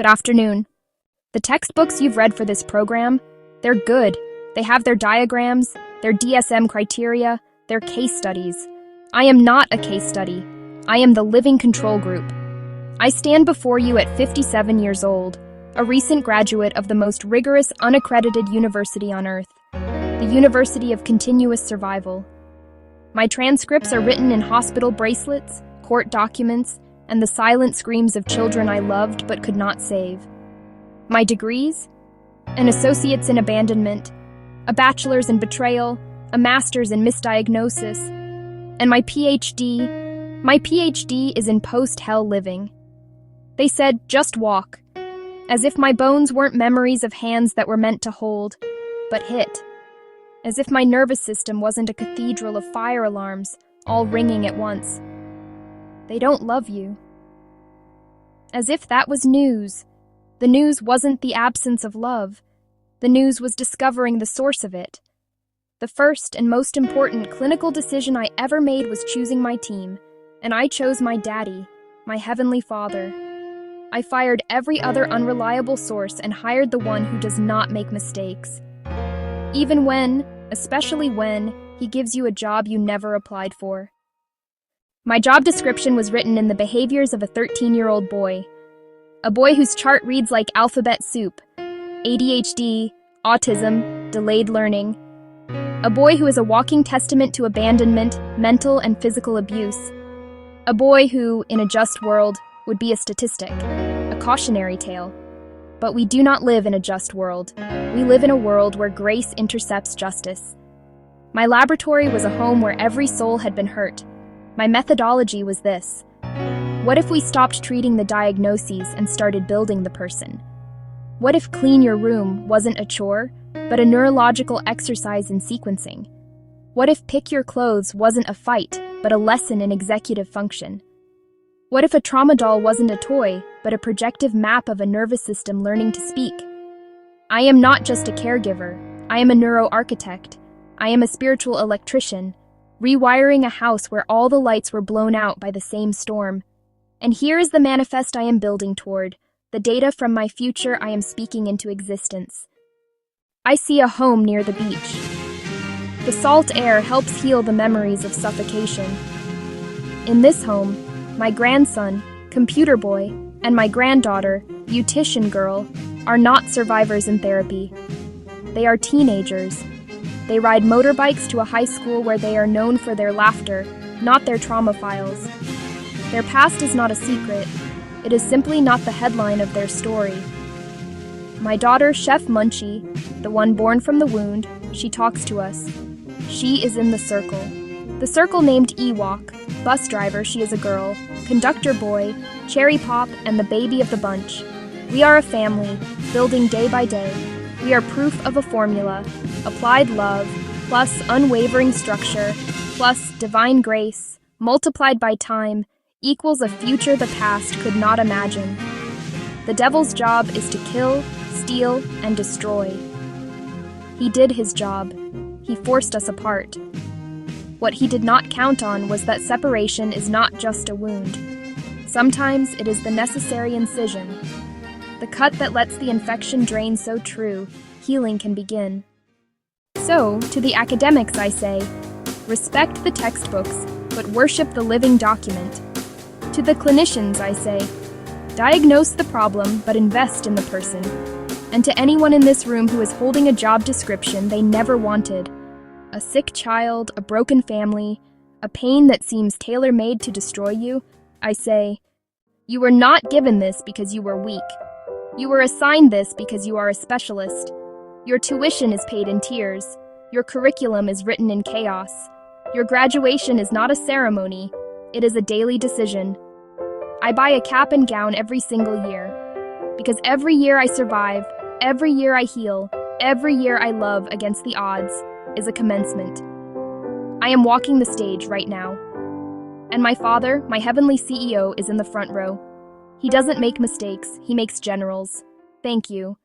Good afternoon. The textbooks you've read for this program, they're good. They have their diagrams, their DSM criteria, their case studies. I am not a case study. I am the living control group. I stand before you at 57 years old, a recent graduate of the most rigorous unaccredited university on earth, the University of Continuous Survival. My transcripts are written in hospital bracelets, court documents, and the silent screams of children I loved but could not save. My degrees? An associate's in abandonment, a bachelor's in betrayal, a master's in misdiagnosis, and my PhD is in post-hell living. They said, just walk, as if my bones weren't memories of hands that were meant to hold, but hit. As if my nervous system wasn't a cathedral of fire alarms, all ringing at once. They don't love you. As if that was news. The news wasn't the absence of love. The news was discovering the source of it. The first and most important clinical decision I ever made was choosing my team, and I chose my daddy, my heavenly father. I fired every other unreliable source and hired the one who does not make mistakes. Even when, especially when, he gives you a job you never applied for. My job description was written in the behaviors of a 13-year-old boy. A boy whose chart reads like alphabet soup. ADHD, autism, delayed learning. A boy who is a walking testament to abandonment, mental and physical abuse. A boy who, in a just world, would be a statistic, a cautionary tale. But we do not live in a just world. We live in a world where grace intercepts justice. My laboratory was a home where every soul had been hurt. My methodology was this. What if we stopped treating the diagnoses and started building the person? What if clean your room wasn't a chore, but a neurological exercise in sequencing? What if pick your clothes wasn't a fight, but a lesson in executive function? What if a trauma doll wasn't a toy, but a projective map of a nervous system learning to speak? I am not just a caregiver. I am a neuroarchitect. I am a spiritual electrician, rewiring a house where all the lights were blown out by the same storm. And here is the manifest I am building toward, the data from my future I am speaking into existence. I see a home near the beach. The salt air helps heal the memories of suffocation. In this home, my grandson, computer boy, and my granddaughter, beautician girl, are not survivors in therapy. They are teenagers. They ride motorbikes to a high school where they are known for their laughter, not their trauma files. Their past is not a secret. It is simply not the headline of their story. My daughter, Chef Munchie, the one born from the wound, she talks to us. She is in the circle. The circle named Ewok, bus driver, she is a girl, conductor boy, cherry pop, and the baby of the bunch. We are a family, building day by day. We are proof of a formula, applied love, plus unwavering structure, plus divine grace, multiplied by time, equals a future the past could not imagine. The devil's job is to kill, steal, and destroy. He did his job. He forced us apart. What he did not count on was that separation is not just a wound. Sometimes it is the necessary incision. The cut that lets the infection drain so true, healing can begin. So, to the academics I say, respect the textbooks, but worship the living document. To the clinicians I say, diagnose the problem, but invest in the person. And to anyone in this room who is holding a job description they never wanted, a sick child, a broken family, a pain that seems tailor-made to destroy you, I say, you were not given this because you were weak. You were assigned this because you are a specialist. Your tuition is paid in tears. Your curriculum is written in chaos. Your graduation is not a ceremony. It is a daily decision. I buy a cap and gown every single year. Because every year I survive, every year I heal, every year I love against the odds, is a commencement. I am walking the stage right now. And my father, my heavenly CEO, is in the front row. He doesn't make mistakes, he makes generals. Thank you.